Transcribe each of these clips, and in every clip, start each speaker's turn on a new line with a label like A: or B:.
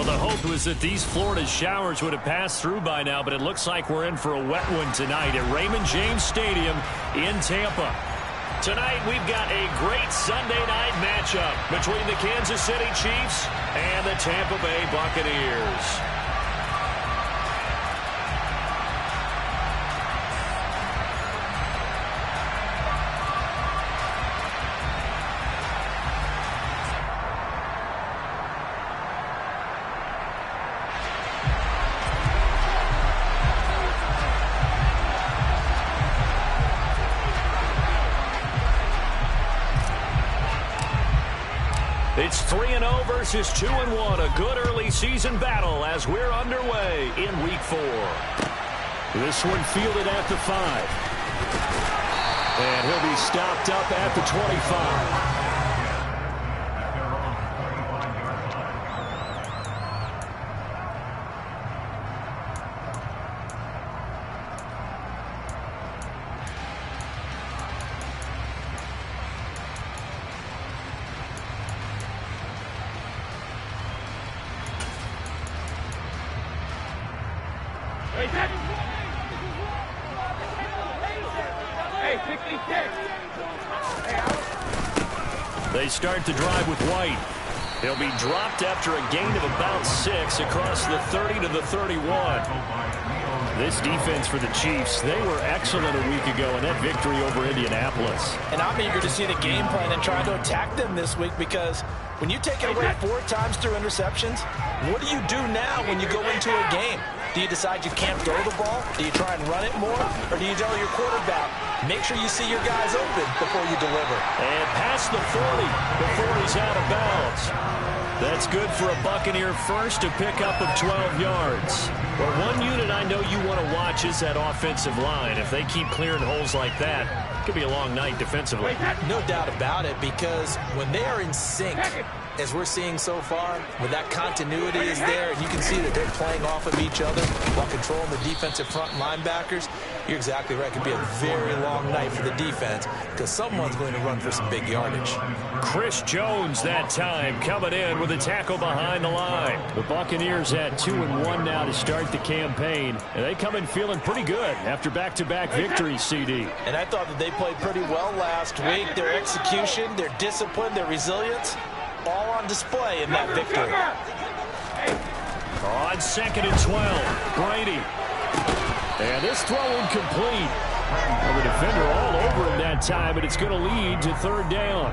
A: Well, the hope was that these Florida showers would have passed through by now, but it looks like we're in for a wet one tonight at Raymond James Stadium in Tampa. Tonight, we've got a great Sunday night matchup between the Kansas City Chiefs and the Tampa Bay Buccaneers. It's 3-0 versus 2-1. A good early season battle as we're underway in Week 4. This one fielded at the 5. And he'll be stopped up at the 25. They start the drive with White. He'll be dropped after a gain of about 6 across the 30 to the 31. This defense for the Chiefs, they were excellent a week ago in that victory over Indianapolis.
B: And I'm eager to see the game plan and try to attack them this week, because when you take it away 4 times through interceptions, what do you do now when you go into a game? Do you decide you can't throw the ball? Do you try and run it more? Or do you tell your quarterback, make sure you see your guys open before you deliver?
A: And past the 40 before he's out of bounds. That's good for a Buccaneer first, to pick up of 12 yards. Well, one unit I know you want to watch is that offensive line. If they keep clearing holes like that, it could be a long night defensively.
B: No doubt about it, because when they are in sync, as we're seeing so far, when that continuity is there, and you can see that they're playing off of each other while controlling the defensive front linebackers, you're exactly right. It could be a very long night for the defense, because someone's going to run for some big yardage.
A: Chris Jones that time coming in with a tackle behind the line. The Buccaneers had 2-1 now to start the campaign, and they come in feeling pretty good after back-to-back victories, CD.
B: And I thought that they played pretty well last week. Their execution, their discipline, their resilience, all on display in that victory.
A: On 2nd and 12, Brady. And this throw incomplete. Well, the defender all over him that time, but it's going to lead to 3rd down.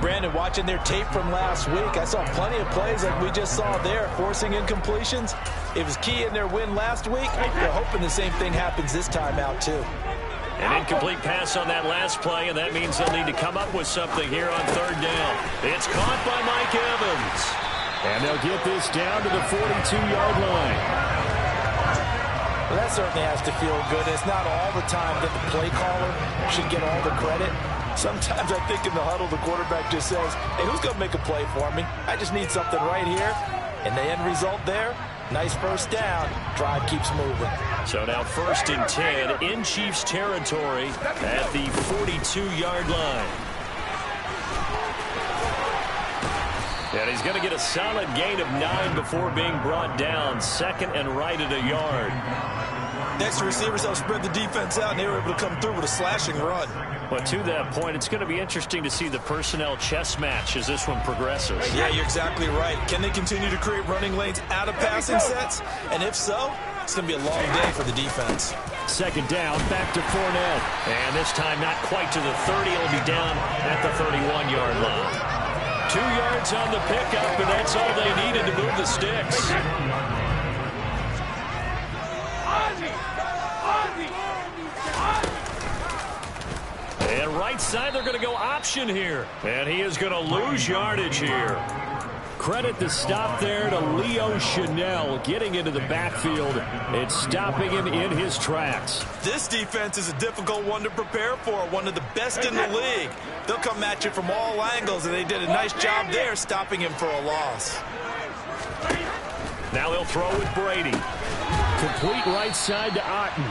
B: Brandon, watching their tape from last week, I saw plenty of plays like we just saw there, forcing incompletions. It was key in their win last week. They're hoping the same thing happens this time out, too.
A: An incomplete pass on that last play, and that means they'll need to come up with something here on 3rd down. It's caught by Mike Evans. And they'll get this down to the 42-yard line.
B: Well, that certainly has to feel good. It's not all the time that the play caller should get all the credit. Sometimes I think in the huddle, the quarterback just says, hey, who's going to make a play for me? I just need something right here. And the end result there, nice 1st down. Drive keeps moving.
A: So now 1st and 10 in Chiefs territory at the 42-yard line. And he's going to get a solid gain of 9 before being brought down. 2nd and right at a yard.
B: Next, the receivers helped spread the defense out, and they were able to come through with a slashing run.
A: But to that point, it's going to be interesting to see the personnel chess match as this one progresses.
B: Yeah, you're exactly right. Can they continue to create running lanes out of passing sets? And if so, it's going to be a long day for the defense.
A: 2nd down, back to Fournette. And this time not quite to the 30. It'll be down at the 31-yard line. 2 yards on the pickup, and that's all they needed to move the sticks. And right side, they're going to go option here. And he is going to lose yardage here. Credit the stop there to Leo Chanel, getting into the backfield and stopping him in his tracks.
B: This defense is a difficult one to prepare for, one of the best in the league. They'll come at you from all angles, and they did a nice job there stopping him for a loss.
A: Now they'll throw with Brady. Complete right side to Otten.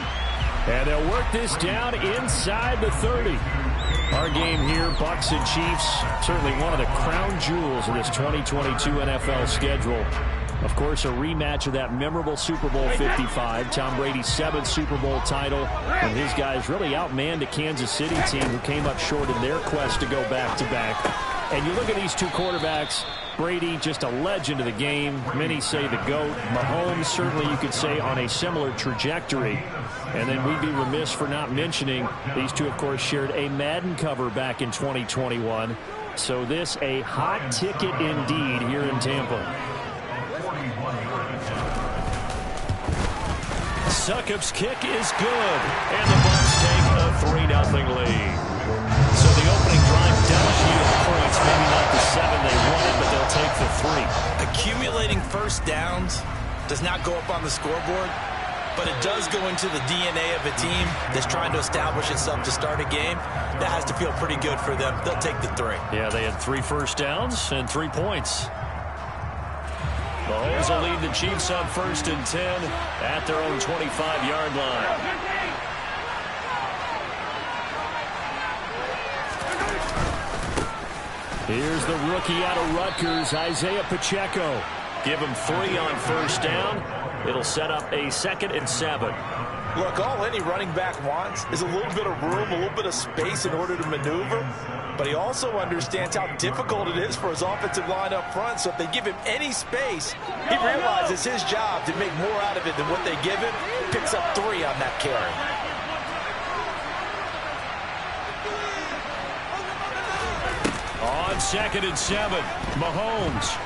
A: And they'll work this down inside the 30. Our game here, Bucs and Chiefs, certainly one of the crown jewels of this 2022 NFL schedule. Of course, a rematch of that memorable Super Bowl 55, Tom Brady's 7th Super Bowl title, and his guys really outmanned a Kansas City team who came up short in their quest to go back-to-back. And you look at these two quarterbacks, Brady, just a legend of the game. Many say the GOAT. Mahomes, certainly you could say, on a similar trajectory. And then we'd be remiss for not mentioning these two, of course, shared a Madden cover back in 2021. So this a hot ticket indeed here in Tampa. Succop's kick is good, and the Bucs take a 3-0 lead. So the opening drive does yield points, maybe not the 7 they wanted, but they'll take the 3.
B: Accumulating first downs does not go up on the scoreboard, but it does go into the DNA of a team that's trying to establish itself to start a game. That has to feel pretty good for them. They'll take the 3.
A: Yeah, they had 3 first downs and 3 points. Mahomes will lead the Chiefs on 1st and 10 at their own 25-yard line. Here's the rookie out of Rutgers, Isaiah Pacheco. Give him 3 on 1st down. It'll set up a 2nd and 7.
B: Look, all any running back wants is a little bit of room, a little bit of space in order to maneuver. But he also understands how difficult it is for his offensive line up front. So if they give him any space, he realizes his job to make more out of it than what they give him. Picks up 3 on that carry.
A: On 2nd and 7, Mahomes.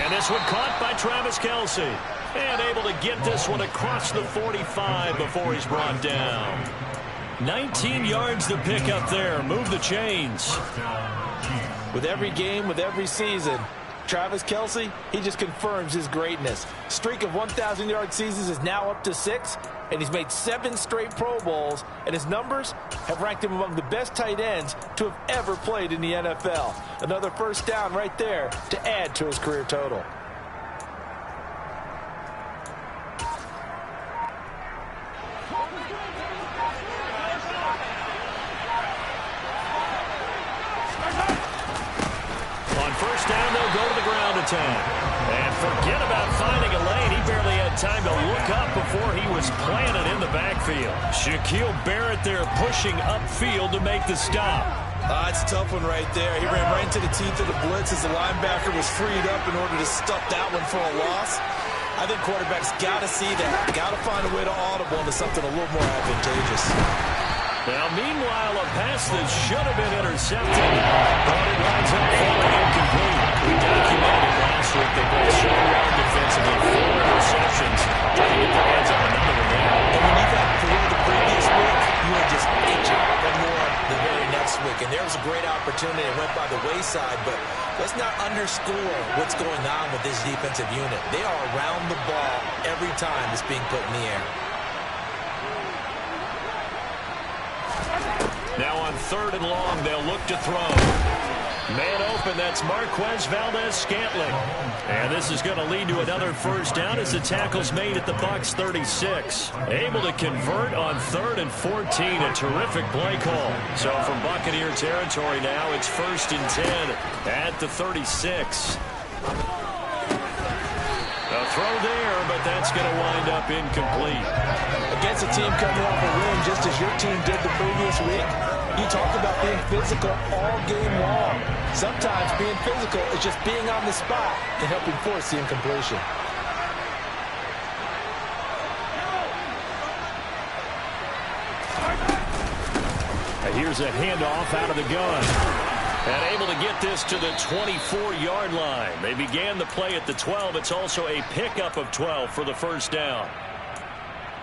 A: And this one caught by Travis Kelce. And able to get this one across the 45 before he's brought down. 19 yards to pick up there. Move the chains.
B: With every game, with every season, Travis Kelce, he just confirms his greatness. Streak of 1,000-yard seasons is now up to 6, and he's made 7 straight Pro Bowls, and his numbers have ranked him among the best tight ends to have ever played in the NFL. Another first down right there to add to his career total.
A: And forget about finding a lane. He barely had time to look up before he was planted in the backfield. Shaquille Barrett there pushing upfield to make the stop.
B: It's a tough one right there. He ran right into the teeth of the blitz as the linebacker was freed up in order to stuff that one for a loss. I think quarterbacks got to see that. Got to find a way to audible into something a little more advantageous.
A: Now, meanwhile, a pass that should have been intercepted, but it winds up falling incomplete. We documented it last week. They both showed hard defensively, 4 interceptions, trying to get their hands on another one now.
B: And when you got 4 the previous week, you were just itching for more the very next week. And there was a great opportunity. It went by the wayside, but let's not underscore what's going on with this defensive unit. They are around the ball every time it's being put in the air.
A: Now on 3rd and long, they'll look to throw. Man open, that's Marquez Valdez-Scantling. And this is going to lead to another first down as the tackle's made at the Bucs 36. Able to convert on 3rd and 14, a terrific play call. So from Buccaneer territory now, it's 1st and 10 at the 36. A throw there, but that's going to wind up incomplete.
B: Against a team coming off a win just as your team did the previous week, you talked about being physical all game long. Sometimes being physical is just being on the spot and helping force the incompletion.
A: Here's a handoff out of the gun. And able to get this to the 24-yard line. They began the play at the 12. It's also a pickup of 12 for the first down.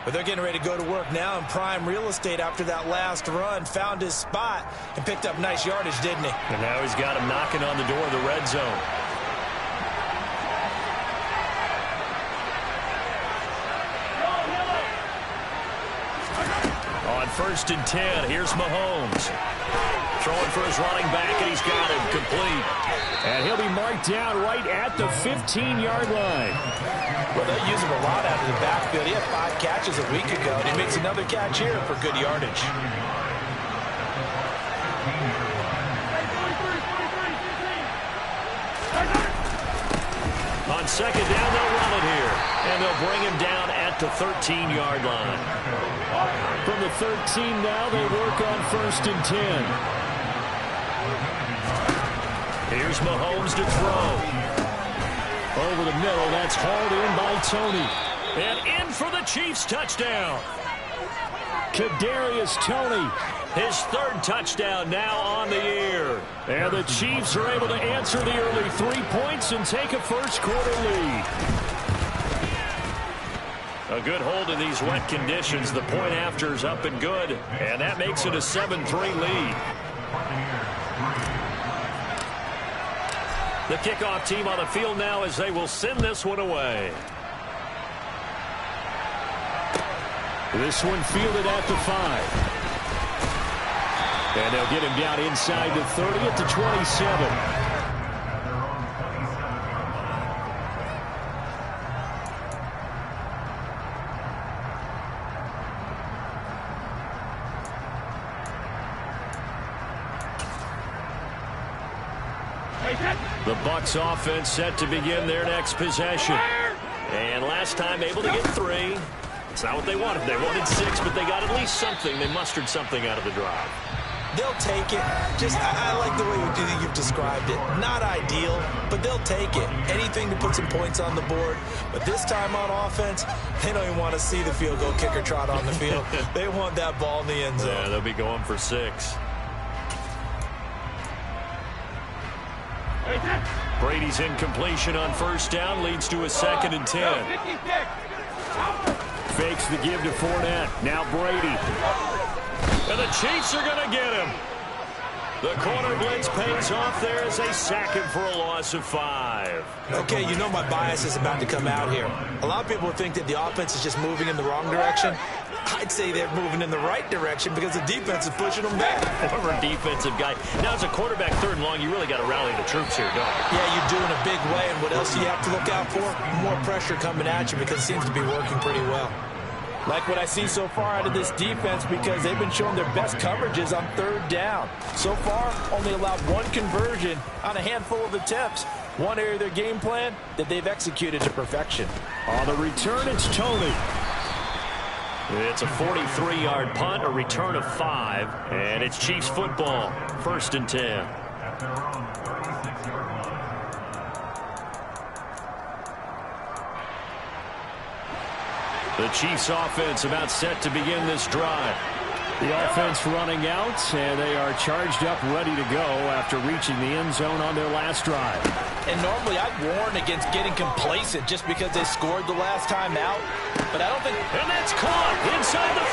B: But they're getting ready to go to work now in prime real estate after that last run. Found his spot and picked up nice yardage, didn't he?
A: And now he's got him knocking on the door of the red zone. On 1st and 10, here's Mahomes. Throwing for his running back, and he's got him complete. And he'll be marked down right at the 15-yard line.
B: Well, they use him a lot out of the backfield. He had 5 catches a week ago, and he makes another catch here for good yardage.
A: On second down, they'll run it here. And they'll bring him down at the 13-yard line.
C: From the 13 now, they work on 1st and 10.
A: Here's Mahomes to throw.
C: Over the middle, that's hauled in by Tony.
A: And in for the Chiefs touchdown.
C: Kadarius Toney.
A: His 3rd touchdown now on the year.
C: And the Chiefs are able to answer the early 3 points and take a first-quarter lead.
A: A good hold in these wet conditions. The point after is up and good. And that makes it a 7-3 lead. The kickoff team on the field now as they will send this one away.
C: This one fielded at the 5. And they'll get him down inside the 30 at the 27.
A: The Bucs offense set to begin their next possession. And last time able to get 3. It's not what they wanted. They wanted 6, but they got at least something. They mustered something out of the drive.
B: They'll take it. I like the way you've described it. Not ideal, but they'll take it. Anything to put some points on the board. But this time on offense, they don't even want to see the field goal kicker trot on the field. They want that ball in the end zone.
A: Yeah, they'll be going for 6. Brady's incompletion on 1st down leads to a 2nd and 10.
C: Fakes the give to Fournette. Now Brady.
A: And the Chiefs are going to get him. The corner blitz pays off there as they sack him for a loss of 5.
B: Okay, you know my bias is about to come out here. A lot of people think that the offense is just moving in the wrong direction. I'd say they're moving in the right direction because the defense is pushing them back.
A: Former defensive guy. Now, as a quarterback 3rd and long, you really got to rally the troops here, don't you?
B: Yeah, you do in a big way. And what else do you have to look out for? More pressure coming at you because it seems to be working pretty well.
D: Like what I see so far out of this defense because they've been showing their best coverages on 3rd down. So far, only allowed 1 conversion on a handful of attempts. One area of their game plan that they've executed to perfection.
C: On the return, it's Toney.
A: It's a 43-yard punt, a return of 5, and it's Chiefs football, 1st and 10. The Chiefs offense about set to begin this drive.
C: The offense running out, and they are charged up, ready to go after reaching the end zone on their last drive.
D: And normally I'd warn against getting complacent just because they scored the last time out. But I don't think...
A: And that's caught inside the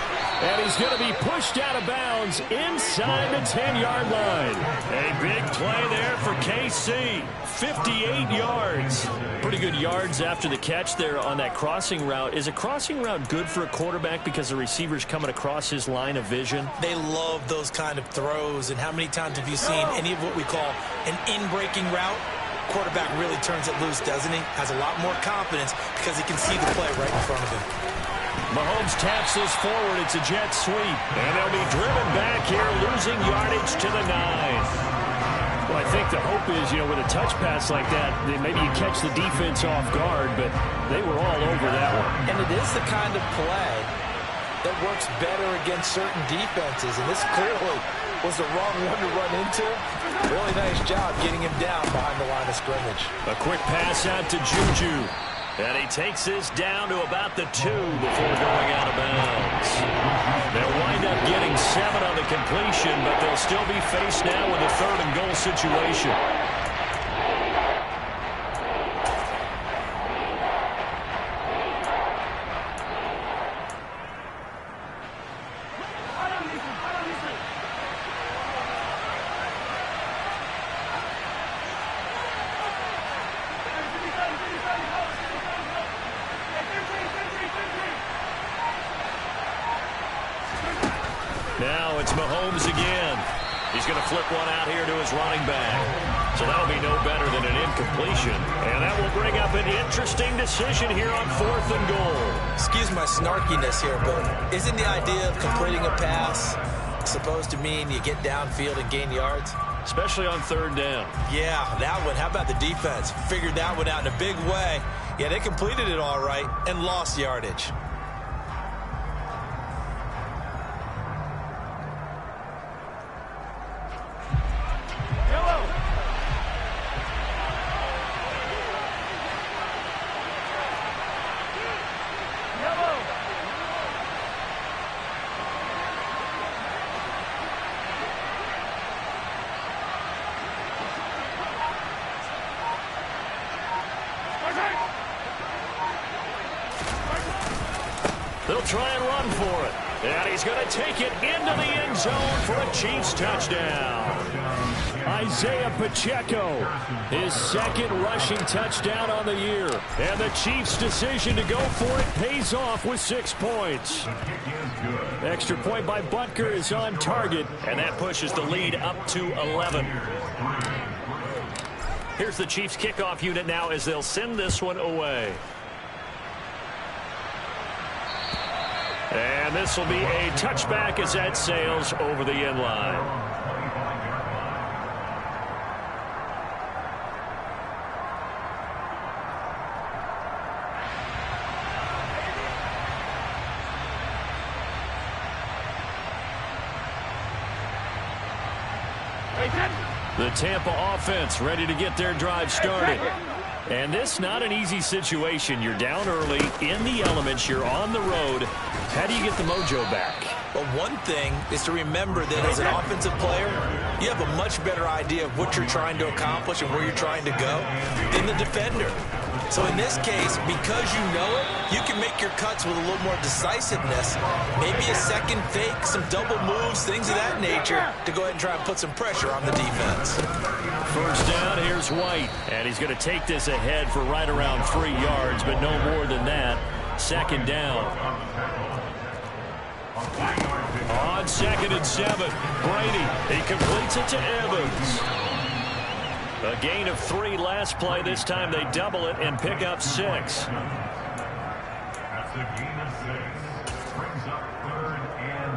A: 30.
C: And he's going to be pushed out of bounds inside the 10-yard line.
A: A big play there for KC. 58 yards. Pretty good yards after the catch there on that crossing route. Is a crossing route good for a quarterback because the receiver's coming across his line of vision?
B: They love those kind of throws. And how many times have you seen any of what we call an in-breaking route? Quarterback really turns it loose, doesn't he? Has a lot more confidence because he can see the play right in front of him.
A: Mahomes taps this forward. It's a jet sweep. And they'll be driven back here, losing yardage to the 9.
C: Well, I think the hope is, with a touch pass like that, maybe you catch the defense off guard, but they were all over that one.
D: And it is the kind of play that works better against certain defenses. And this clearly was the wrong one to run into. Really nice job getting him down behind the line of scrimmage.
A: A quick pass out to Juju. And he takes this down to about the 2 before going out of bounds. They'll wind up getting 7 on the completion, but they'll still be faced now with a 3rd and goal situation. Now it's Mahomes again. He's going to flip one out here to his running back. So that'll be no better than an incompletion. And that will bring up an interesting decision here on 4th and goal.
B: Excuse my snarkiness here, but isn't the idea of completing a pass supposed to mean you get downfield and gain yards?
A: especially on third down.
D: Yeah, that one. How about the defense? Figured that one out in a big way. Yeah, they completed it all right and lost yardage.
A: They'll try and run for it. And he's going to take it into the end zone for a Chiefs touchdown. Isaiah Pacheco, his second rushing touchdown on the year. And the Chiefs' decision to go for it pays off with 6 points. Extra point by Butker is on target.
C: And that pushes the lead up to 11.
A: Here's the Chiefs kickoff unit now as they'll send this one away. And this will be a touchback as that sails over the end line. The Tampa offense ready to get their drive started. And this not an easy situation. You're down early, in the elements, you're on the road. How do you get the mojo back?
D: Well, one thing is to remember that as an offensive player, you have a much better idea of what you're trying to accomplish and where you're trying to go than the defender. So in this case, because you know it, you can make your cuts with a little more decisiveness. Maybe a second fake, some double moves, things of that nature to go ahead and try and put some pressure on the defense.
A: First down, here's White. And he's going to take this ahead for right around 3 yards, but no more than that. Second down. On 2nd and 7, Brady. He completes it to Evans. A gain of 3 last play. This time they double it and pick up 6.
E: That's a gain of 6. Brings up 3rd and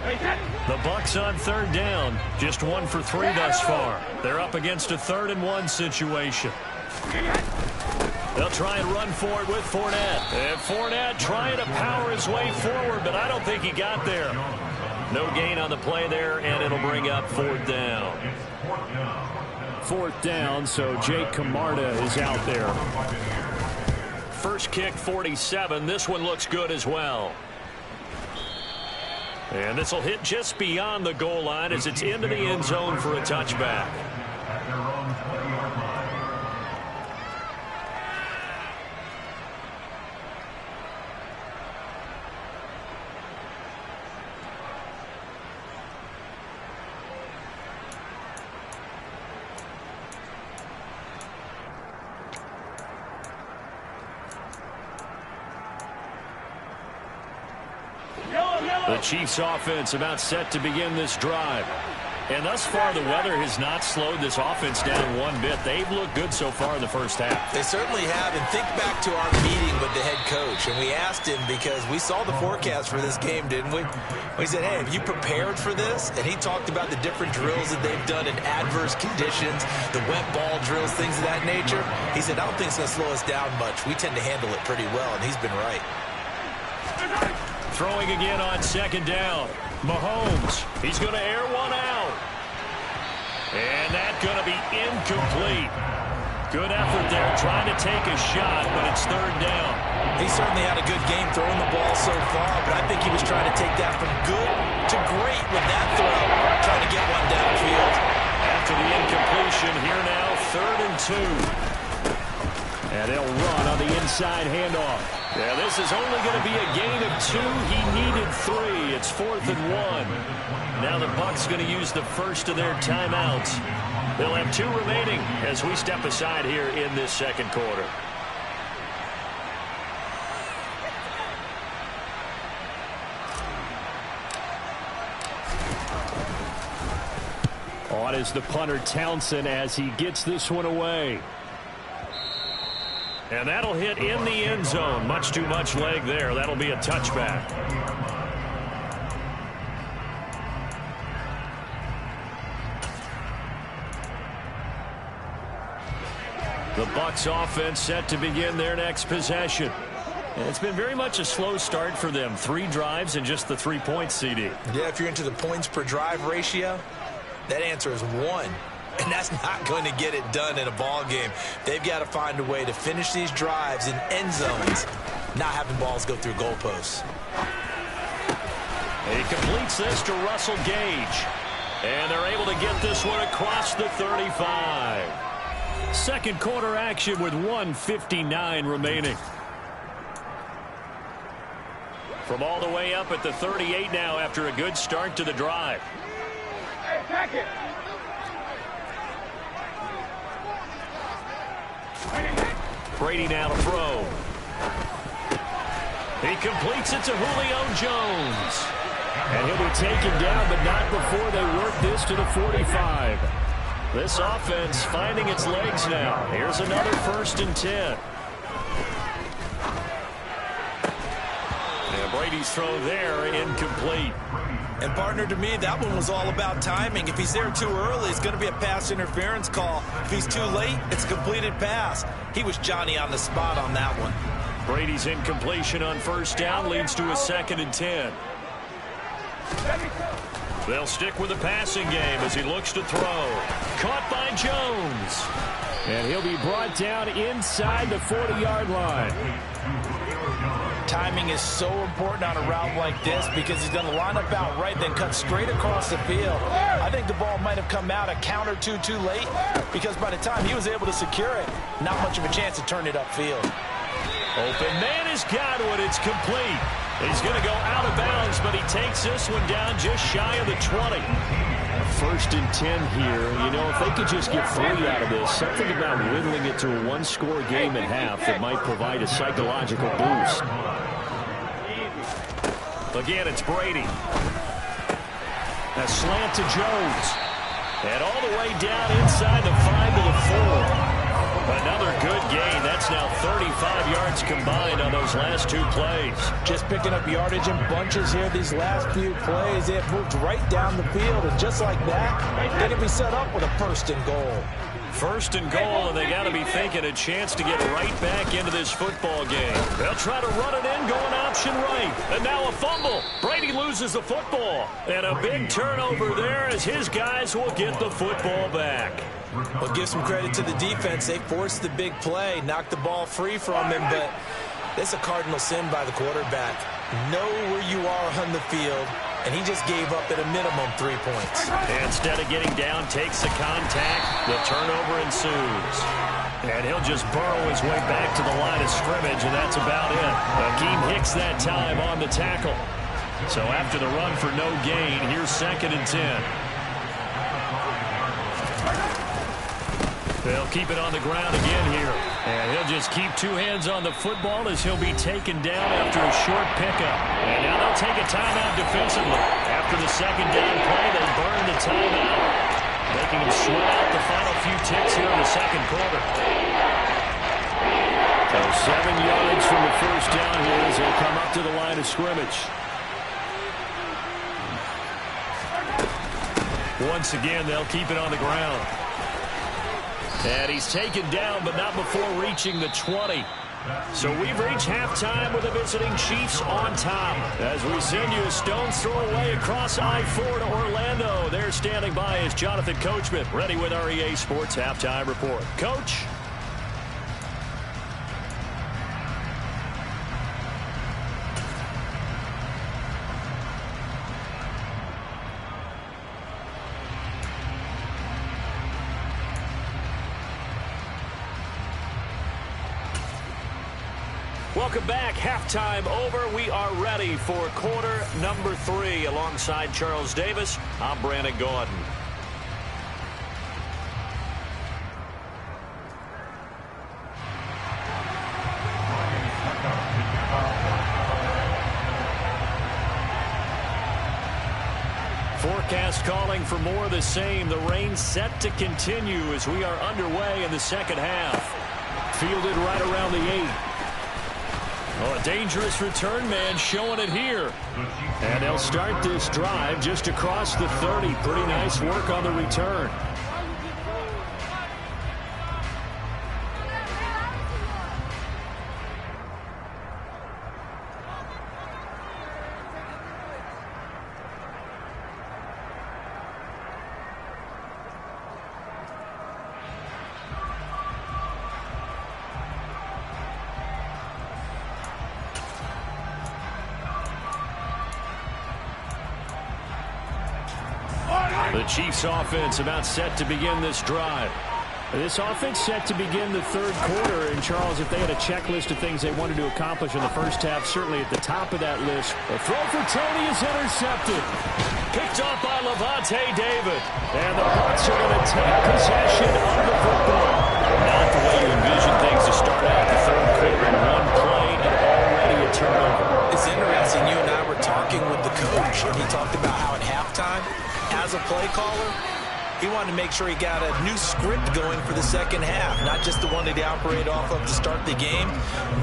E: 1.
A: The Bucs on 3rd down. Just 1 for 3 thus far. They're up against a 3rd and 1 situation. They'll try and run for it with Fournette. And Fournette trying to power his way forward, but I don't think he got there. No gain on the play there, and it'll bring up 4th down.
C: 4th down, so Jake Camarda is out there.
A: First kick, 47. This one looks good as well. And this will hit just beyond the goal line as it's into the end zone for a touchback. The Chiefs offense about set to begin this drive. And thus far, the weather has not slowed this offense down one bit. They've looked good so far in the first half.
D: They certainly have. And think back to our meeting with the head coach. And we asked him because we saw the forecast for this game, didn't we? We said, hey, have you prepared for this? And he talked about the different drills that they've done in adverse conditions, the wet ball drills, things of that nature. He said, I don't think it's going to slow us down much. We tend to handle it pretty well, and he's been right.
A: Throwing again on 2nd down. Mahomes, he's going to air one out. And that's going to be incomplete. Good effort there, trying to take a shot, but it's 3rd down.
D: He certainly had a good game throwing the ball so far, but I think he was trying to take that from good to great with that throw, trying to get one downfield.
A: After the incompletion, here now, 3rd and 2.
C: And they'll run on the inside handoff.
A: Yeah, this is only going to be a gain of 2. He needed 3. It's 4th and 1. Now the Bucs going to use the first of their timeouts. They'll have 2 remaining as we step aside here in this second quarter.
C: On is the punter Townsend as he gets this one away.
A: And that'll hit in the end zone. Much too much leg there. That'll be a touchback. The Bucs offense set to begin their next possession. And it's been very much a slow start for them. 3 drives and just the 3 points, CD.
D: Yeah, if you're into the points per drive ratio, that answer is 1. And that's not going to get it done in a ball game. They've got to find a way to finish these drives in end zones, not having balls go through goalposts.
A: He completes this to Russell Gage. And they're able to get this one across the 35. Second quarter action with 1:59 remaining. From all the way up at the 38 now after a good start to the drive. Brady now to throw. He completes it to Julio Jones. And he'll be taken down, but not before they work this to the 45. This offense finding its legs now. Here's another 1st and 10. And Brady's throw there incomplete.
D: And partner, to me, that one was all about timing. If he's there too early, it's going to be a pass interference call. If he's too late, it's a completed pass. He was Johnny on the spot on that one.
A: Brady's incompletion on 1st down leads to a 2nd and 10. They'll stick with the passing game as he looks to throw. Caught by Jones.
C: And he'll be brought down inside the 40-yard line.
D: Timing is so important on a route like this because he's going to line up out right, then cut straight across the field. I think the ball might have come out a count or two too late because by the time he was able to secure it, not much of a chance to turn it upfield.
A: Open man has got one. It's complete. He's going to go out of bounds, but he takes this one down just shy of the 20.
C: 1st and 10 here. You know, if they could just get 3 out of this, something about whittling it to a 1-score game at half that might provide a psychological boost.
A: Again, it's Brady. A slant to Jones. And all the way down inside the 5 to the 4. Another good gain. That's now 35 yards combined on those last 2 plays.
D: Just picking up yardage in bunches here these last few plays. They have moved right down the field, and just like that, they can be set up with a 1st and goal.
A: 1st and goal, and they got to be thinking a chance to get right back into this football game. They'll try to run it in, going option right. And now a fumble. Brady loses the football. And a big turnover there as his guys will get the football back.
D: Well, give some credit to the defense. They forced the big play, knocked the ball free from him, but that's a cardinal sin by the quarterback. Know where you are on the field, and he just gave up at a minimum 3 points.
A: Instead of getting down, takes the contact. The turnover ensues. And he'll just burrow his way back to the line of scrimmage, and that's about it. Akeem Hicks that time on the tackle. So after the run for no gain, here's 2nd and 10. They'll keep it on the ground again here. And he'll just keep 2 hands on the football as he'll be taken down after a short pickup. And now they'll take a timeout defensively. After the 2nd down play, they burn the timeout, making him sweat out the final few ticks here in the 2nd quarter.
C: So 7 yards from the 1st down here as they come up to the line of scrimmage.
A: Once again, they'll keep it on the ground. And he's taken down, but not before reaching the 20. So we've reached halftime with the visiting Chiefs on top. As we send you a stone's throw away across I-4 to Orlando. There standing by is Jonathan Coachman, ready with our EA Sports Halftime Report. Coach? Welcome back. Halftime over. We are ready for quarter number 3. Alongside Charles Davis, I'm Brandon Gaudin. Forecast calling for more of the same. The rain set to continue as we are underway in the 2nd half. Fielded right around the 8. Oh, a dangerous return man showing it here. And they'll start this drive just across the 30. Pretty nice work on the return. The Chiefs offense about set to begin this drive.
C: This offense set to begin the third quarter. And, Charles, if they had a checklist of things they wanted to accomplish in the first half, certainly at the top of that list. A throw for Tony is intercepted.
A: Picked off by Levante David. And the Bucs are going to take possession of the football. Not the way you envision things to start out the third quarter in one play and already a turnover.
D: It's interesting. You and I were talking with the coach, and he talked about how at halftime, as a play caller, he wanted to make sure he got a new script going for the second half, not just the one that he operated off of to start the game.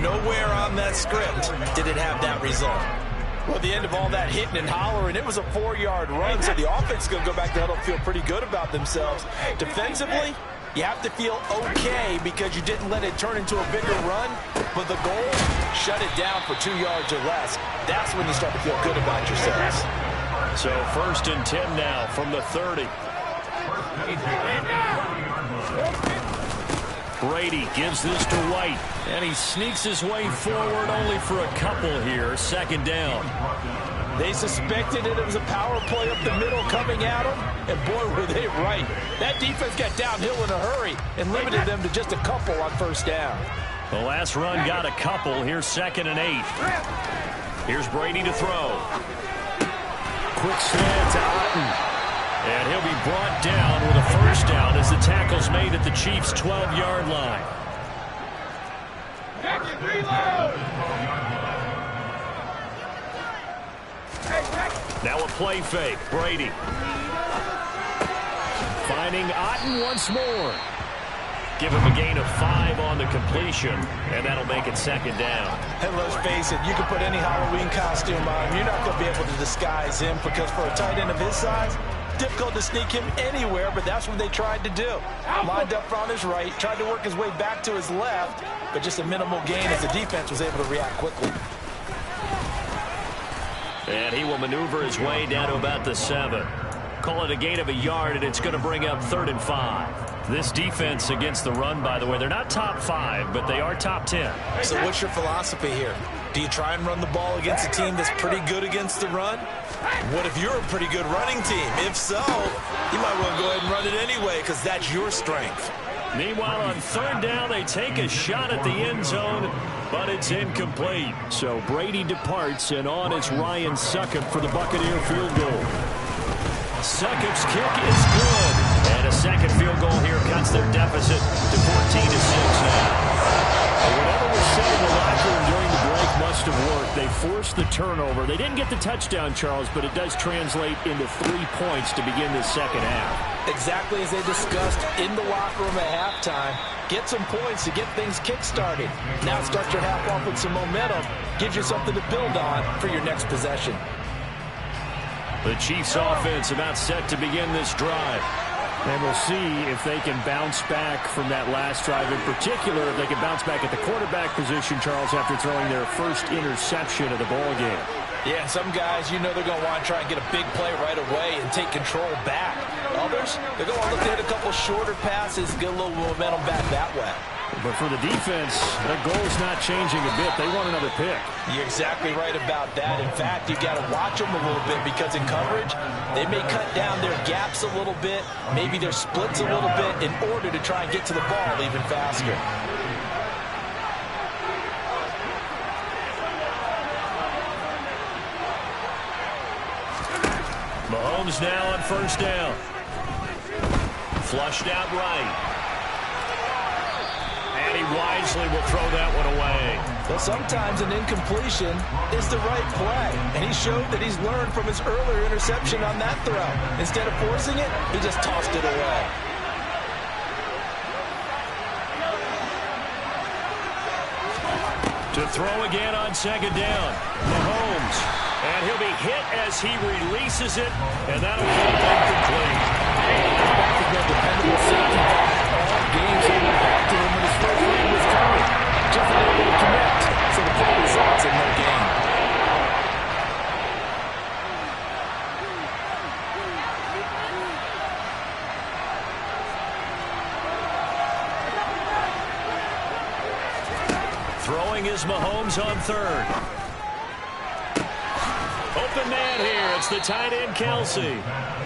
D: Nowhere on that script did it have that result.
B: Well, at the end of all that hitting and hollering, it was a 4-yard run, so the offense is going to go back to huddle and feel pretty good about themselves. Defensively, you have to feel okay because you didn't let it turn into a bigger run, but the goal, shut it down for 2 yards or less. That's when you start to feel good about yourselves.
A: So 1st and 10 now from the 30. Brady gives this to White, and he sneaks his way forward only for a couple here. 2nd down.
B: They suspected it was a power play up the middle coming at them, and boy, were they right. That defense got downhill in a hurry and limited them to just a couple on 1st down.
A: The last run got a couple. Here's 2nd and 8. Here's Brady to throw. Quick slant to Otten. And he'll be brought down with a 1st down as the tackle's made at the Chiefs' 12-yard line. Now a play fake. Brady. Finding Otten once more. Give him a gain of 5 on the completion, and that'll make it 2nd down.
B: And let's face it, you can put any Halloween costume on him. You're not going to be able to disguise him because for a tight end of his size, difficult to sneak him anywhere, but that's what they tried to do. Lined up on his right, tried to work his way back to his left, but just a minimal gain as the defense was able to react quickly.
A: And he will maneuver his way down to about the 7. Call it a gain of a yard, and it's going to bring up 3rd and 5. This defense against the run, by the way, they're not top 5, but they are top 10.
D: So what's your philosophy here? Do you try and run the ball against a team that's pretty good against the run? What if you're a pretty good running team? If so, you might well go ahead and run it anyway because that's your strength.
A: Meanwhile, on 3rd down, they take a shot at the end zone, but it's incomplete.
C: So Brady departs, and on is Ryan Succop for the Buccaneer field goal.
A: Succop's kick is good. And a 2nd field goal here cuts their deficit to 14-6 now. Whatever was said in the locker room during the break must have worked. They forced the turnover. They didn't get the touchdown, Charles, but it does translate into 3 points to begin this 2nd half.
B: Exactly as they discussed in the locker room at halftime. Get some points to get things kick-started. Now start your half off with some momentum. Gives you something to build on for your next possession.
A: The Chiefs offense about set to begin this drive.
C: And we'll see if they can bounce back from that last drive. In particular, if they can bounce back at the quarterback position, Charles, after throwing their first interception of the ball game.
B: Yeah, some guys, you know they're going to want to try and get a big play right away and take control back. Others, they're going to want to look to hit a couple shorter passes, get a little momentum back that way.
C: But for the defense, their goal's not changing a bit. They want another pick.
B: You're exactly right about that. In fact, you've got to watch them a little bit because in coverage, they may cut down their gaps a little bit, maybe their splits a little bit in order to try and get to the ball even faster.
A: Mahomes now on 1st down. Flushed out right. And he wisely will throw that one away.
B: Well, sometimes an incompletion is the right play. And he showed that he's learned from his earlier interception on that throw. Instead of forcing it, he just tossed it away.
A: To throw again on 2nd down. Mahomes. And he'll be hit as he releases it. And that'll be incomplete.
B: That is no dependable safety all games he went back to him when his first read was coming. Just unable to connect. So the play results in no gain.
A: Throwing is Mahomes on 3rd. Open man here. It's the tight end, Kelsey.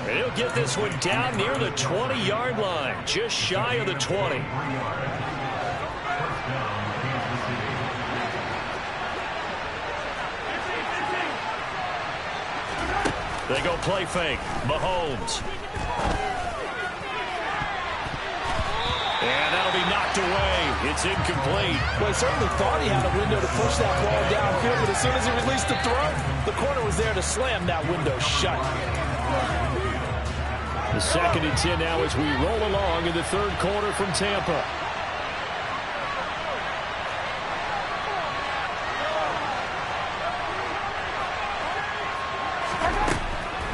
A: And he'll get this one down near the 20-yard line, just shy of the 20. They go play fake. Mahomes. And that'll be knocked away. It's incomplete.
D: Well, he certainly thought he had a window to push that ball downfield, but as soon as he released the throw, the corner was there to slam that window shut.
C: The 2nd and 10 now as we roll along in the third quarter from Tampa.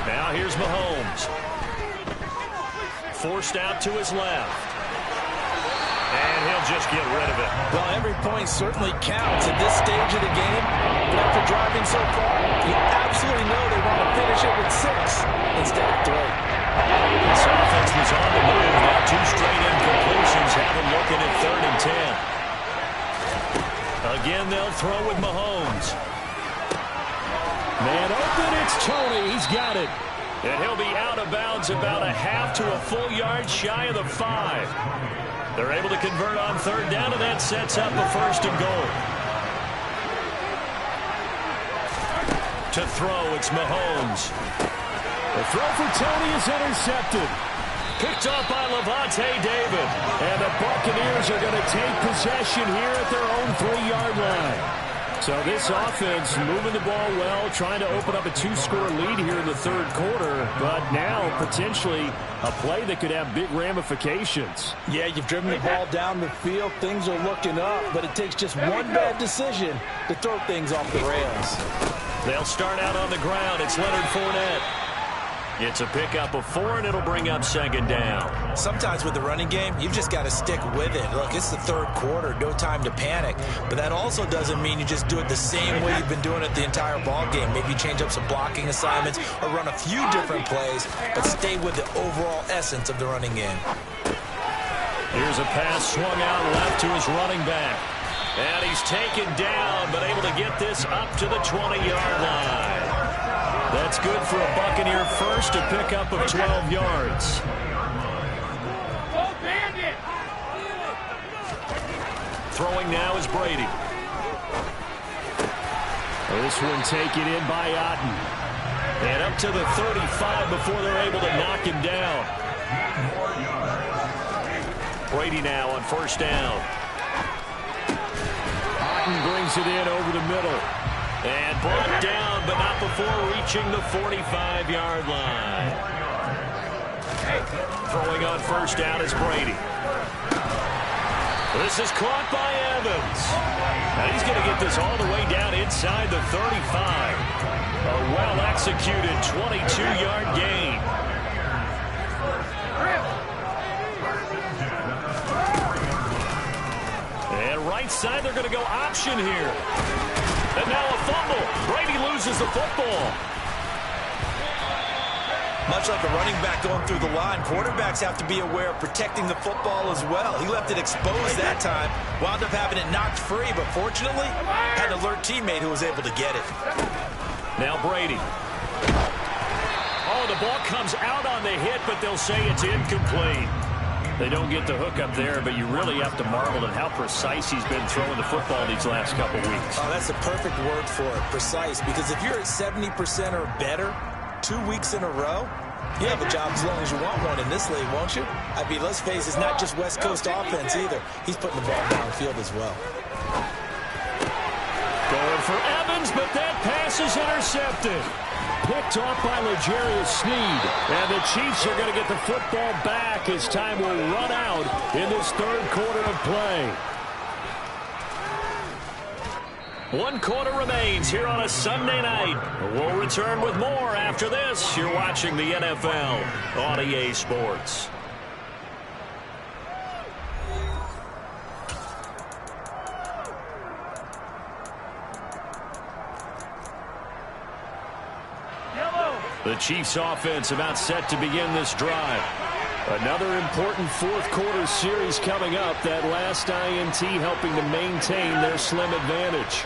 A: Now here's Mahomes. Forced out to his left. And he'll just get rid of it.
D: Well, every point certainly counts at this stage of the game. But after driving so far, you absolutely know they want to finish it with 6 instead of 3.
A: This offense was on the move. Now 2 straight incompletions have them looking at 3rd and 10. Again, they'll throw with Mahomes.
C: Man open, it's Tony. He's got it.
A: And he'll be out of bounds about a half to a full yard shy of the 5. They're able to convert on 3rd down, and that sets up a 1st and goal. To throw, it's Mahomes.
C: The throw for Tony is intercepted.
A: Picked off by Levante David.
C: And the Buccaneers are going to take possession here at their own 3-yard line. So this offense moving the ball well, trying to open up a 2-score lead here in the third quarter, but now potentially a play that could have big ramifications.
D: Yeah, you've driven the ball down the field. Things are looking up, but it takes just one bad decision to throw things off the rails.
A: They'll start out on the ground. It's Leonard Fournette. It's a pickup of 4, and it'll bring up 2nd down.
B: Sometimes with the running game, you've just got to stick with it. Look, it's the third quarter, no time to panic. But that also doesn't mean you just do it the same way you've been doing it the entire ball game. Maybe change up some blocking assignments or run a few different plays, but stay with the overall essence of the running game.
A: Here's a pass swung out left to his running back. And he's taken down, but able to get this up to the 20-yard line. That's good for a Buccaneer first, a pickup of 12 yards. Throwing now is Brady.
C: This one taken in by Otten.
A: And up to the 35 before they're able to knock him down. Brady now on 1st down.
C: Otten brings it in over the middle.
A: And brought down, but not before reaching the 45-yard line. Throwing on 1st down is Brady. This is caught by Evans. And he's going to get this all the way down inside the 35. A well-executed 22-yard gain. And right side, they're going to go option here. And now a fumble. Brady loses the football.
B: Much like a running back going through the line, quarterbacks have to be aware of protecting the football as well. He left it exposed that time, wound up having it knocked free, but fortunately, had an alert teammate who was able to get it.
A: Now Brady. Oh, the ball comes out on the hit, but they'll say it's incomplete. They don't get the hook up there, but you really have to marvel at how precise he's been throwing the football these last couple weeks.
B: Oh, that's the perfect word for it, precise, because if you're at 70% or better 2 weeks in a row, you have a job as long as you want one in this league, won't you? I mean, let's face it, it's not just West Coast offense either. He's putting the ball downfield as well.
A: Going for Evans, but that pass is intercepted.
C: Picked off by L'Jarius Sneed. And the Chiefs are going to get the football back as time will run out in this third quarter of play.
A: 1 quarter remains here on a Sunday night. We'll return with more after this. You're watching the NFL on EA Sports. The Chiefs offense about set to begin this drive.
C: Another important fourth quarter series coming up. That last INT helping to maintain their slim advantage.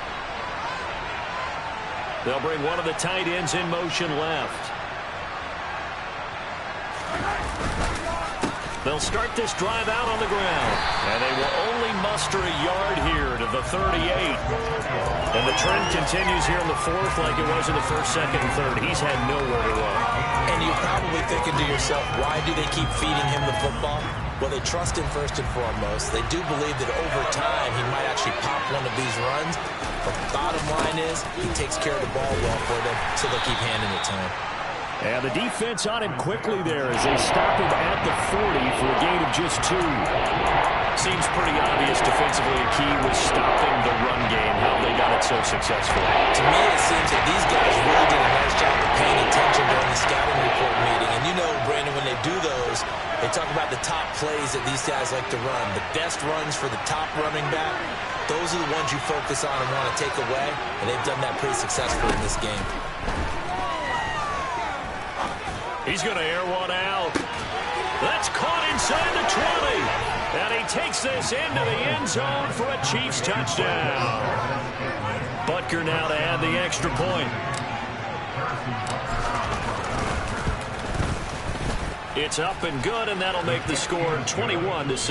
A: They'll bring one of the tight ends in motion left. They'll start this drive out on the ground. And they will only muster a yard here to the 38. And the trend continues here in the fourth like it was in the first, second, and third. He's had nowhere to run.
D: And you're probably thinking to yourself, why do they keep feeding him the football? Well, they trust him first and foremost. They do believe that over time he might actually pop one of these runs. But the bottom line is he takes care of the ball well for them, so they'll keep handing it to him.
C: And the defense on him quickly there as they stop him at the 40 for a gain of just 2.
A: Seems pretty obvious defensively a key was stopping the run game, how they got it so successful.
D: To me, it seems that these guys really did a nice job of paying attention during the scouting report meeting. And you know, Brandon, when they do those, they talk about the top plays that these guys like to run. The best runs for the top running back, those are the ones you focus on and want to take away. And they've done that pretty successfully in this game.
A: He's going to air one out. That's caught inside the 20. And he takes this into the end zone for a Chiefs touchdown. Butker now to add the extra point. It's up and good, and that'll make the score 21-6.
E: Makes the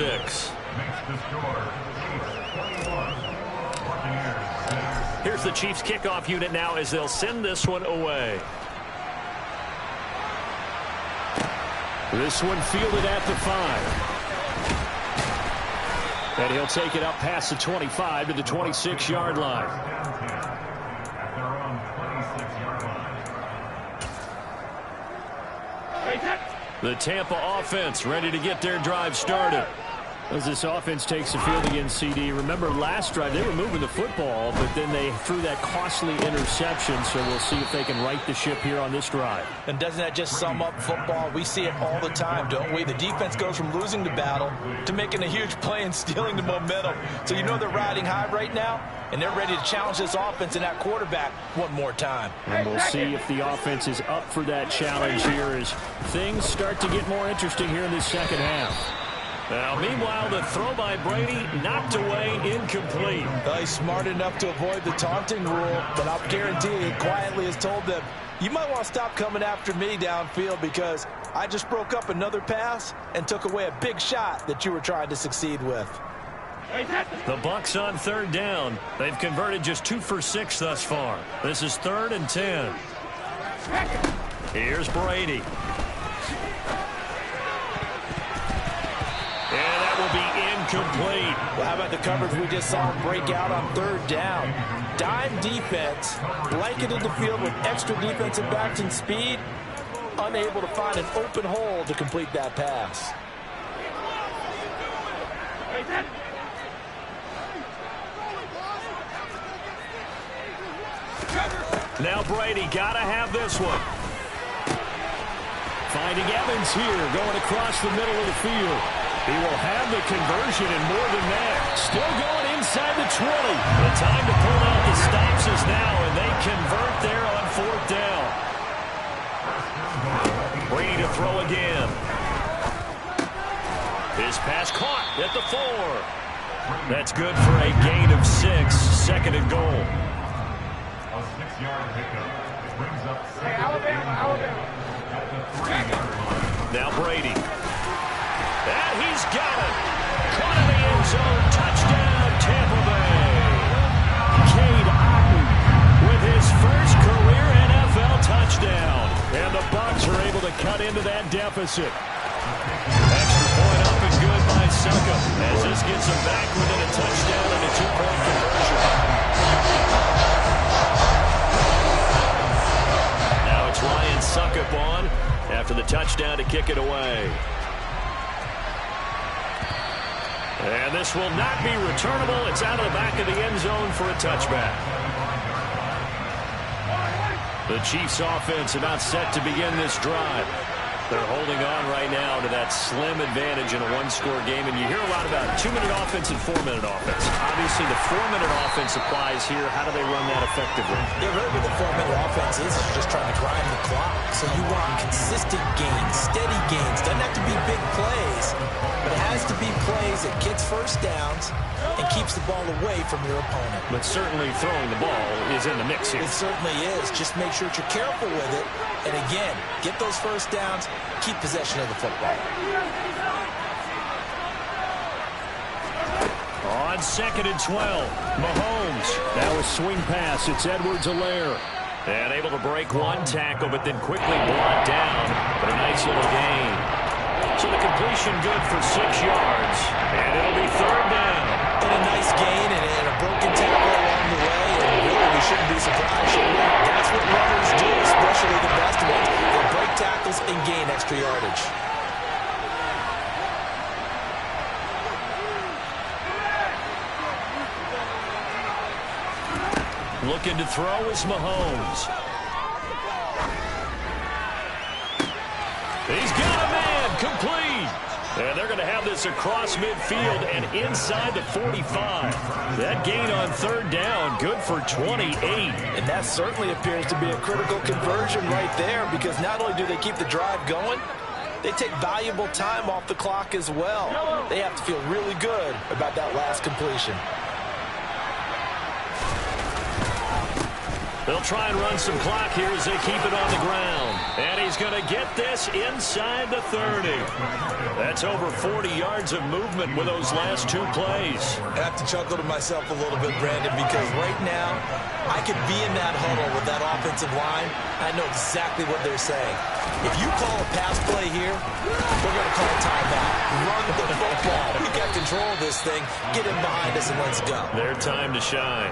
E: score Chiefs 21, Buccaneers 6.
A: Here's the Chiefs kickoff unit now as they'll send this one away.
C: This one fielded at the 5. And he'll take it up past the 25 to the 26-yard line.
E: At their own 26-yard line.
A: The Tampa offense ready to get their drive started.
C: As this offense takes the field against CD, remember last drive they were moving the football, but then they threw that costly interception, so we'll see if they can right the ship here on this drive.
D: And doesn't that just sum up football? We see it all the time, don't we? The defense goes from losing the battle to making a huge play and stealing the momentum. So you know they're riding high right now, and they're ready to challenge this offense and that quarterback one more time.
C: And we'll see if the offense is up for that challenge here as things start to get more interesting here in this second half.
A: Now, meanwhile, the throw by Brady knocked away, incomplete.
D: Well, he's smart enough to avoid the taunting rule, but I'll guarantee he quietly has told them, you might want to stop coming after me downfield because I just broke up another pass and took away a big shot that you were trying to succeed with.
A: The Bucs on third down. They've converted just 2 for 6 thus far. This is 3rd and 10. Here's Brady. And that will be incomplete.
D: Well, how about the coverage we just saw him break out on third down? Dime defense, blanketed the field with extra defensive backs and speed, unable to find an open hole to complete that pass.
A: Now Brady got to have this one.
C: Finding Evans here, going across the middle of the field. He will have the conversion and more than that. Still going inside the 20.
A: The time to pull out the stops is now, and they convert there on 4th down. Brady to throw again. His pass caught at the 4. That's good for a gain of 6, 2nd and goal.
E: A 6-yard pickup. Brings up Alabama. At the 3-yard line.
A: Now Brady. And he's got it. Caught in the end zone. Touchdown, Tampa Bay.
C: Cade Otton
A: With his first career NFL touchdown. And the Bucs are able to cut into that deficit. Extra point up and good by Suckup as this gets him back within a touchdown and a 2-point conversion. Now it's Ryan Suckup on after the touchdown to kick it away. And this will not be returnable. It's out of the back of the end zone for a touchback. The Chiefs offense about set to begin this drive. They're holding on right now to that slim advantage in a 1-score game. And you hear a lot about 2-minute offense and 4-minute offense. Obviously, the 4-minute offense applies here. How do they run that effectively?
D: Yeah, really with the 4-minute offense is just trying to grind the clock. So you want consistent gains, steady gains. Doesn't have to be big plays, but it has to be plays that gets first downs and keeps the ball away from your opponent.
A: But certainly throwing the ball is in the mix here.
D: It certainly is. Just make sure that you're careful with it. And again, get those first downs, keep possession of the football.
C: On 2nd and 12, Mahomes. Now a swing pass. It's Edwards-Helaire.
A: And able to break one tackle, but then quickly brought down. But a nice little gain. So the completion good for 6 yards. And it'll be 3rd down.
D: And a nice gain and a broken tackle along the way. And really, we shouldn't be surprised, should we? That's what runners do, especially the best ones. They break tackles and gain extra yardage.
A: Looking to throw is Mahomes. He's got a man, complete. And they're going to have this across midfield and inside the 45. That gain on 3rd down, good for 28.
B: And that certainly appears to be a critical conversion right there, because not only do they keep the drive going, they take valuable time off the clock as well. They have to feel really good about that last completion.
A: They'll try and run some clock here as they keep it on the ground. And he's going to get this inside the 30. That's over 40 yards of movement with those last 2 plays.
D: I have to chuckle to myself a little bit, Brandon, because right now I could be in that huddle with that offensive line. I know exactly what they're saying. If you call a pass play here, we're going to call a timeout. Run the football. We've got control of this thing. Get in behind us and let's go.
A: Their time to shine.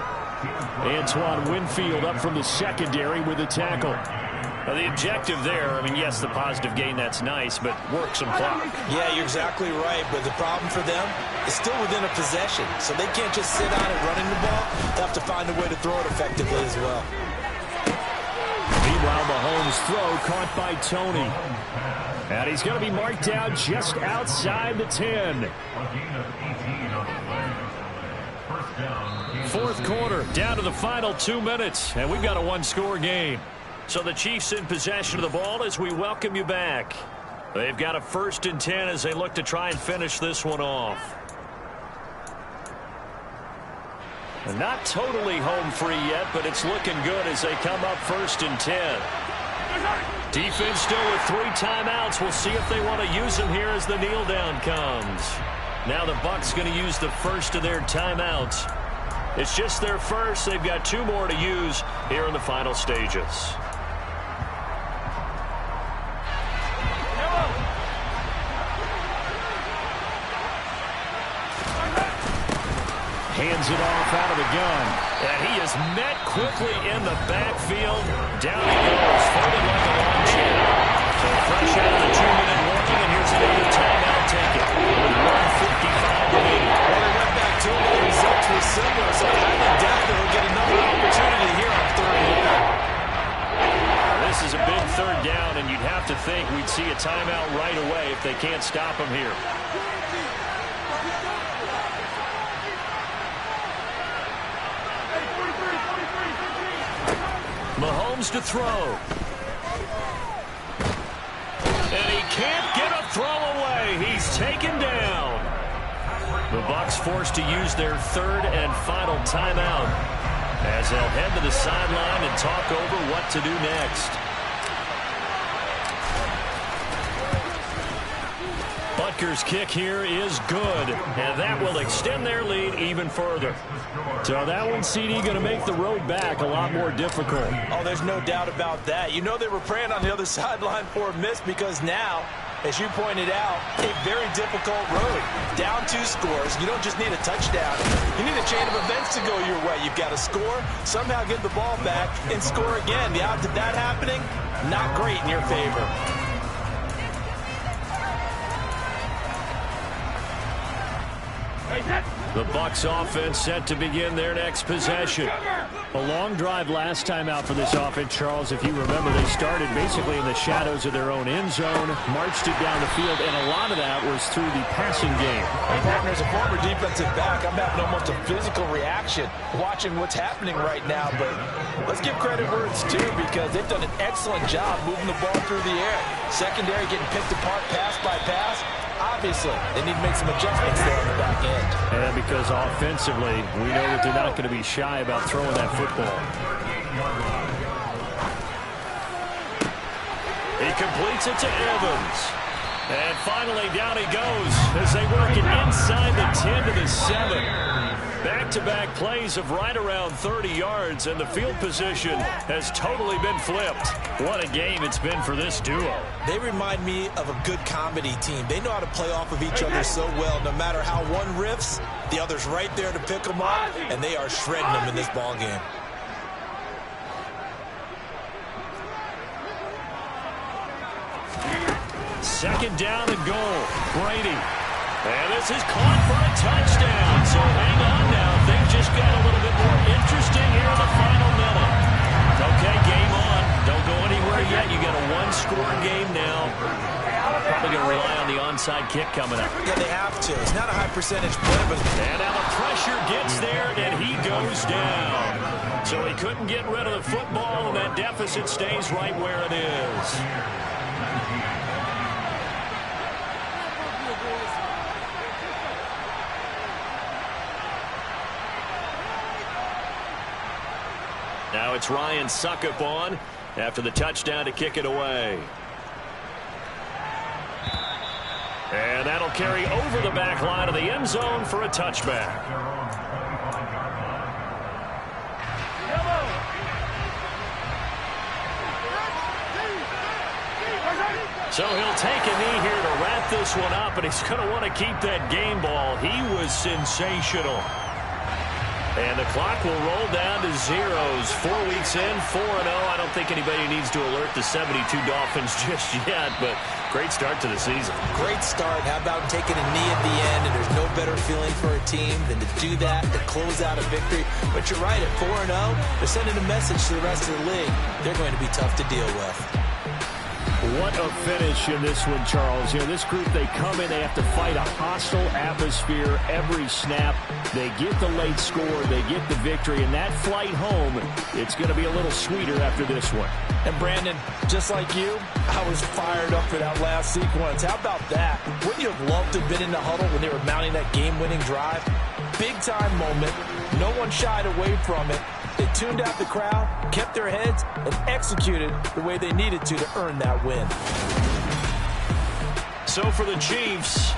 C: Antoine Winfield up from the secondary with a tackle.
A: Now the objective there, I mean, yes, the positive gain, that's nice, but work some clock.
D: Yeah, you're exactly right, but the problem for them is still within a possession, so they can't just sit on it running the ball. They have to find a way to throw it effectively as well.
C: Meanwhile, Mahomes' throw caught by Tony. And he's going to be marked down just outside the 10.
A: 4th quarter, down to the final 2 minutes, and we've got a 1-score game. So the Chiefs in possession of the ball as we welcome you back. They've got a 1st and 10 as they look to try and finish this one off. And not totally home free yet, but it's looking good as they come up 1st and 10. Defense still with 3 timeouts. We'll see if they want to use them here as the kneel down comes. Now the Bucs going to use the first of their timeouts. It's just their first. They've got 2 more to use here in the final stages.
C: Hands it off out of the gun.
A: And he is met quickly in the backfield. Down he goes, folded like a lawn chair. So fresh out of the 2-minute warning, and here's another timeout taken with 1:55 remaining.
D: Well, they went back to it, the results were similar, so I highly doubt that we'll get another opportunity here on 3rd and 1.
A: This is a big 3rd down, and you'd have to think we'd see a timeout right away if they can't stop him here. Mahomes to throw. And he can't get a throw away. He's taken down. The Bucs forced to use their 3rd and final timeout as they'll head to the sideline and talk over what to do next. Butker's kick here is good, and that will extend their lead even further.
C: So that one, CD, going to make the road back a lot more difficult.
D: Oh, there's no doubt about that. You know they were praying on the other sideline for a miss because now, as you pointed out, a very difficult road. Down 2 scores. You don't just need a touchdown. You need a chain of events to go your way. You've got to score, somehow get the ball back, and score again. The odds of that happening, not great in your favor.
E: Hey,
A: The Bucs offense set to begin their next possession.
C: A long drive last time out for this offense, Charles. If you remember, they started basically in the shadows of their own end zone, marched it down the field, and a lot of that was through the passing game.
B: Hey, partner, as a former defensive back, I'm having almost a physical reaction watching what's happening right now. But let's give credit where it's due, because they've done an excellent job moving the ball through the air. Secondary getting picked apart pass by pass. Obviously, they need to make some adjustments there on the back end.
C: And because offensively, we know that they're not going to be shy about throwing that football.
A: He completes it to Evans. And finally, down he goes as they work it inside the 10 to the 7. Back-to-back plays of right around 30 yards, and the field position has totally been flipped. What a game it's been for this duo.
D: They remind me of a good comedy team. They know how to play off of each other so well. No matter how one riffs, the other's right there to pick them up, and they are shredding them in this ball game.
A: Second down and goal. Brady. And this is caught for a touchdown. So hang on now. Things just got a little bit more interesting here in the final minute. Okay, game on. Don't go anywhere yet. You got a one-score game now. Probably going to rely on the onside kick coming up.
D: Yeah, they have to. It's not a high percentage play, but...
A: And now the pressure gets there, and he goes down. So he couldn't get rid of the football, and that deficit stays right where it is. Now it's Ryan Suckup on after the touchdown to kick it away. And that'll carry over the back line of the end zone for a touchback. So he'll take a knee here to wrap this one up, and he's going to want to keep that game ball. He was sensational. And the clock will roll down to zeros. 4 weeks in, 4-0. I don't think anybody needs to alert the 72 Dolphins just yet, but great start to the season.
D: Great start. How about taking a knee at the end? And there's no better feeling for a team than to do that, to close out a victory. But you're right, at 4-0, they're sending a message to the rest of the league. They're going to be tough to deal with.
C: What a finish in this one, Charles. You know, this group, they come in, they have to fight a hostile atmosphere every snap. They get the late score, they get the victory, and that flight home, it's going to be a little sweeter after this one.
B: And Brandon, just like you, I was fired up for that last sequence. How about that? Wouldn't you have loved to have been in the huddle when they were mounting that game-winning drive? Big-time moment. No one shied away from it. They tuned out the crowd, kept their heads, and executed the way they needed to earn that win.
A: So for the Chiefs,